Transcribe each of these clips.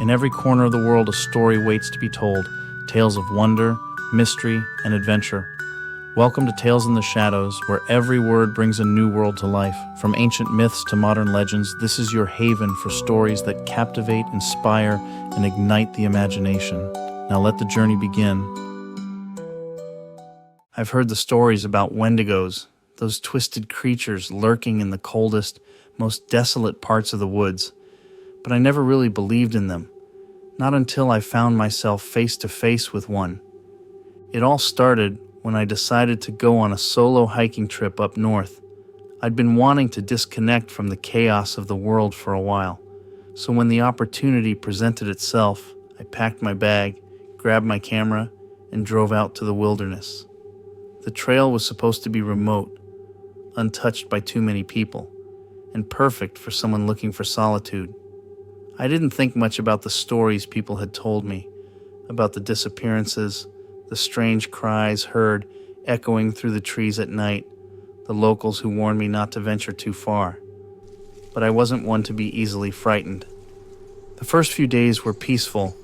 In every corner of the world, a story waits to be told. Tales of wonder, mystery, and adventure. Welcome to Tales in the Shadows, where every word brings a new world to life. From ancient myths to modern legends, this is your haven for stories that captivate, inspire, and ignite the imagination. Now let the journey begin. I've heard the stories about Wendigos, those twisted creatures lurking in the coldest, most desolate parts of the woods. But I never really believed in them. Not until I found myself face to face with one. It all started when I decided to go on a solo hiking trip up north. I'd been wanting to disconnect from the chaos of the world for a while. So when the opportunity presented itself, I packed my bag, grabbed my camera, and drove out to the wilderness. The trail was supposed to be remote, untouched by too many people, and perfect for someone looking for solitude. I didn't think much about the stories people had told me, about the disappearances, the strange cries heard echoing through the trees at night, the locals who warned me not to venture too far. But I wasn't one to be easily frightened. The first few days were peaceful.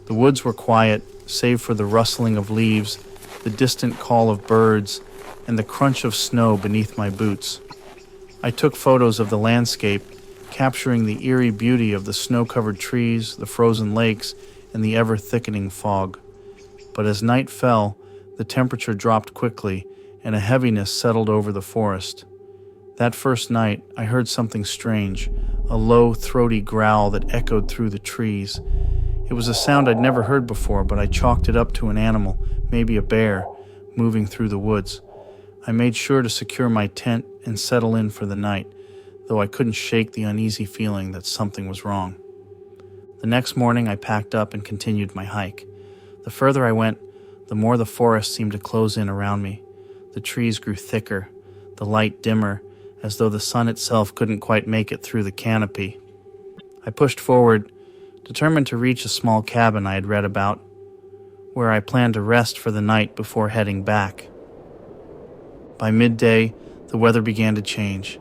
The woods were quiet, save for the rustling of leaves, the distant call of birds, and the crunch of snow beneath my boots. I took photos of the landscape, capturing the eerie beauty of the snow-covered trees, the frozen lakes, and the ever-thickening fog. But as night fell, the temperature dropped quickly, and a heaviness settled over the forest. That first night, I heard something strange, a low, throaty growl that echoed through the trees. It was a sound I'd never heard before, but I chalked it up to an animal, maybe a bear, moving through the woods. I made sure to secure my tent and settle in for the night, though I couldn't shake the uneasy feeling that something was wrong. The next morning, I packed up and continued my hike. The further I went, the more the forest seemed to close in around me. The trees grew thicker, the light dimmer, as though the sun itself couldn't quite make it through the canopy. I pushed forward, determined to reach a small cabin I had read about, where I planned to rest for the night before heading back. By midday, the weather began to change.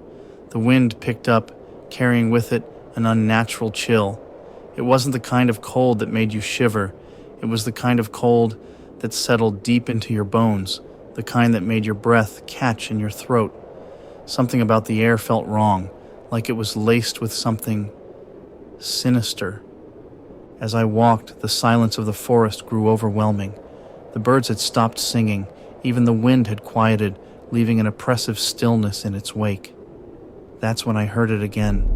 The wind picked up, carrying with it an unnatural chill. It wasn't the kind of cold that made you shiver. It was the kind of cold that settled deep into your bones, the kind that made your breath catch in your throat. Something about the air felt wrong, like it was laced with something sinister. As I walked, the silence of the forest grew overwhelming. The birds had stopped singing. Even the wind had quieted, leaving an oppressive stillness in its wake. That's when I heard it again,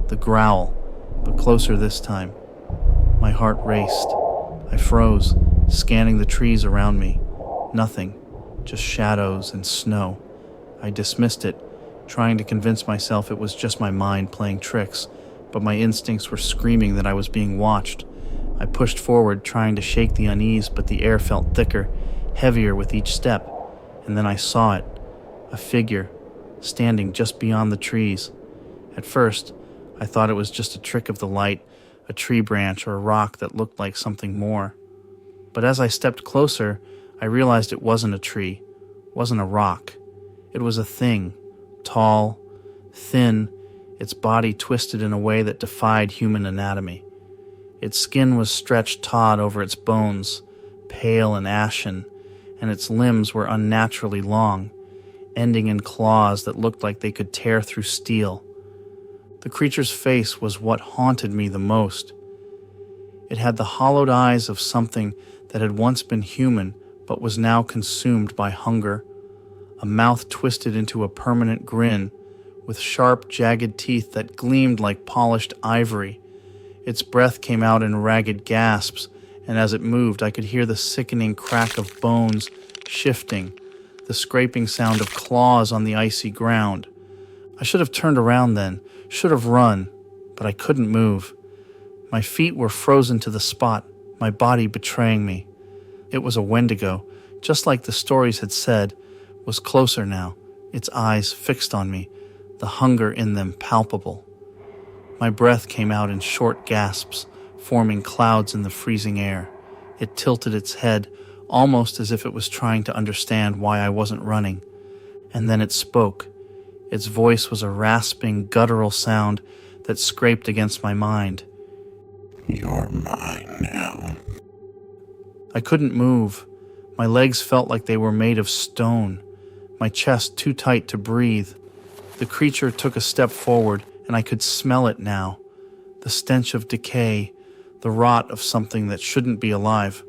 the growl, but closer this time. My heart raced. I froze, scanning the trees around me. Nothing, just shadows and snow. I dismissed it, trying to convince myself it was just my mind playing tricks, but my instincts were screaming that I was being watched. I pushed forward, trying to shake the unease, but the air felt thicker, heavier with each step. And then I saw it, a figure, standing just beyond the trees. At first, I thought it was just a trick of the light, a tree branch or a rock that looked like something more. But as I stepped closer, I realized it wasn't a tree, wasn't a rock. It was a thing, tall, thin, its body twisted in a way that defied human anatomy. Its skin was stretched taut over its bones, pale and ashen, and its limbs were unnaturally long, ending in claws that looked like they could tear through steel. The creature's face was what haunted me the most. It had the hollowed eyes of something that had once been human but was now consumed by hunger, a mouth twisted into a permanent grin, with sharp, jagged teeth that gleamed like polished ivory. Its breath came out in ragged gasps, and as it moved, I could hear the sickening crack of bones shifting, the scraping sound of claws on the icy ground. I should have turned around then, should have run, but I couldn't move. My feet were frozen to the spot, my body betraying me. It was a Wendigo, just like the stories had said, was closer now, its eyes fixed on me, the hunger in them palpable. My breath came out in short gasps, forming clouds in the freezing air. It tilted its head, almost as if it was trying to understand why I wasn't running. And then it spoke. Its voice was a rasping, guttural sound that scraped against my mind. You're mine now. I couldn't move. My legs felt like they were made of stone, my chest too tight to breathe. The creature took a step forward, and I could smell it now. The stench of decay, the rot of something that shouldn't be alive.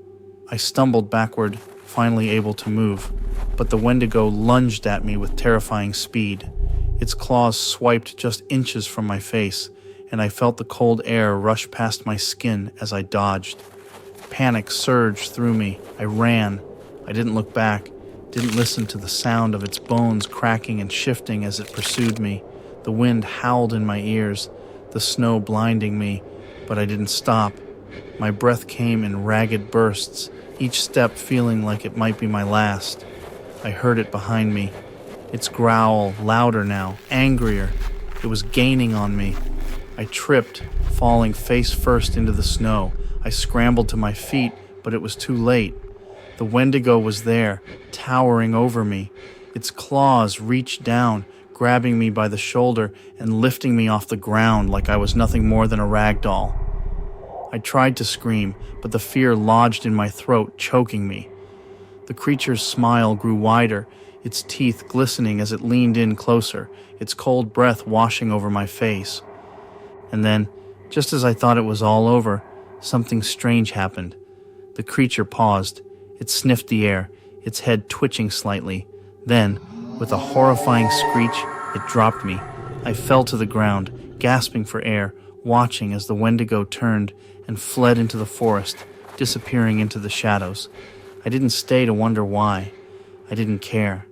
I stumbled backward, finally able to move, but the Wendigo lunged at me with terrifying speed. Its claws swiped just inches from my face, and I felt the cold air rush past my skin as I dodged. Panic surged through me. I ran. I didn't look back, didn't listen to the sound of its bones cracking and shifting as it pursued me. The wind howled in my ears, the snow blinding me, but I didn't stop. My breath came in ragged bursts, each step feeling like it might be my last. I heard it behind me, its growl louder now, angrier. It was gaining on me. I tripped, falling face first into the snow. I scrambled to my feet, but it was too late. The Wendigo was there, towering over me. Its claws reached down, grabbing me by the shoulder and lifting me off the ground like I was nothing more than a rag doll. I tried to scream, but the fear lodged in my throat, choking me. The creature's smile grew wider, its teeth glistening as it leaned in closer, its cold breath washing over my face. And then, just as I thought it was all over, something strange happened. The creature paused. It sniffed the air, its head twitching slightly. Then, with a horrifying screech, it dropped me. I fell to the ground, gasping for air, watching as the Wendigo turned and fled into the forest, disappearing into the shadows. I didn't stay to wonder why. I didn't care.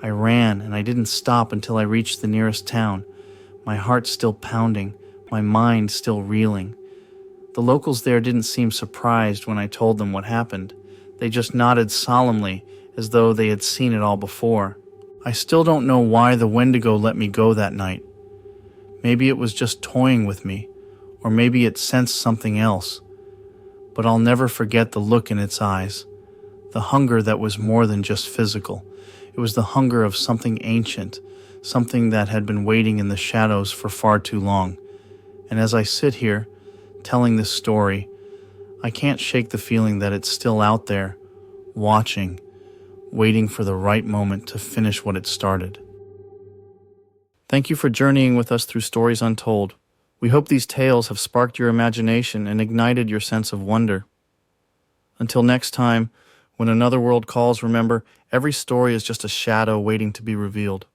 I ran, and I didn't stop until I reached the nearest town, my heart still pounding, my mind still reeling. The locals there didn't seem surprised when I told them what happened. They just nodded solemnly, as though they had seen it all before. I still don't know why the Wendigo let me go that night. Maybe it was just toying with me, or maybe it sensed something else. But I'll never forget the look in its eyes, the hunger that was more than just physical. It was the hunger of something ancient, something that had been waiting in the shadows for far too long. And as I sit here, telling this story, I can't shake the feeling that it's still out there, watching, waiting for the right moment to finish what it started. Thank you for journeying with us through Stories Untold. We hope these tales have sparked your imagination and ignited your sense of wonder. Until next time, when another world calls, remember, every story is just a shadow waiting to be revealed.